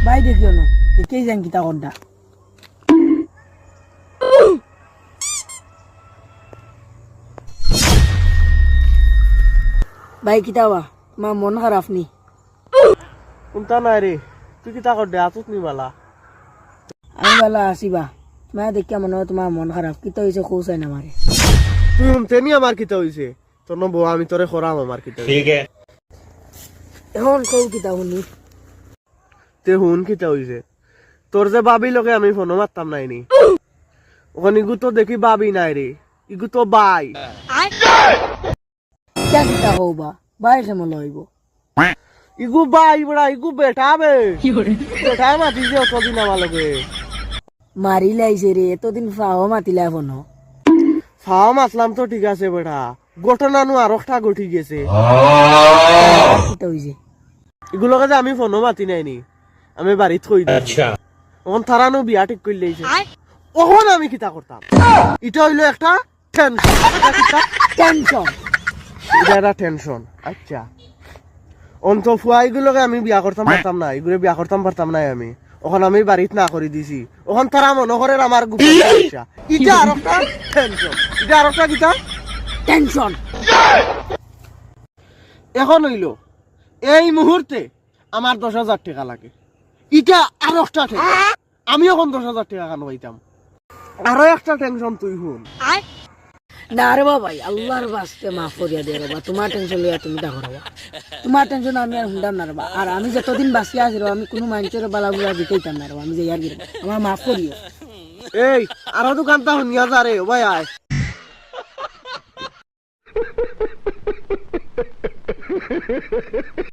ভাই দেখিও না দেখেই যান কিতা করডা ভাই কিতা বা তোমার মন খারাপ নি কোনটা নাই রে তুই কিতা কর দে আতুত নি বালা আমি বালা আসিবা তোমার দেখিয়া মনে হয় তোমার মন খারাপ কিতা হয়েছে কৌসাই না মারে তুই শুনতে নি আমার কিতা হইছে তোর বউ আমি তোরে খরাম আমার কিতা ঠিক আছে এখন কৌ কিতা শুনি তে হুন কিতা হইছে তোর যে বাবি লগে আমি ফোন মারতাম নাই নি ওখানে ইগু তো দেখি বাবি নাই রে ইগু তো বাই কিতা কিতা কৌবা ভাই কেমন লইব ইগু বাই বড়া ইগু বেটা বে বেটা মাতি যে অতদিন আমার লগে মারি লাইছে রে এতদিন ফাও মাতিলা ফোন ফাও মাতলাম তো ঠিক আছে বেটা ঘটনা নু আর একটা ঘটি গেছে কিতা হইছে এগুলোকে যে আমি ফোনও মাতি নাই নি আমি বাড়িত থই দিই আচ্ছা ওখান থারানো বিয়া ঠিক করে লইছে ওখানে আমি কিতা করতাম এটা হইলো একটা টেনশন টেনশন এটা একটা টেনশন আচ্ছা অন্ত ফুয়াইগুলোকে আমি বিয়া করতাম পারতাম না এগুলো বিয়া করতাম পারতাম না আমি ওখানে আমি বাড়িত না করে দিছি ওখান তারা মনে করে আমার গোপন সমস্যা এটা আর একটা টেনশন এটা আর একটা কিতা টেনশন এখন হইলো এই মুহূর্তে আমার 10,000 টাকা লাগে এটা আর একটা আমি এখন 10,000 টাকা কেন পাইতাম আরো একটা টেনশন তুই হুন না রে ভাই আল্লাহর বাস্তে মাফ করিয়া দে রে তোমার টেনশন লইয়া তুমি তা করবা তোমার টেনশন আমি আর হুন্ডাম না রে আর আমি যতদিন বাঁচিয়া আছি রে আমি কোনো মানুষের বালাগুলা দিতেইতাম না রে আমি যে ইয়ার গিয়ে আমার মাফ করিও এই আরো দোকানটা শুনিয়া যা রে ভাই আয়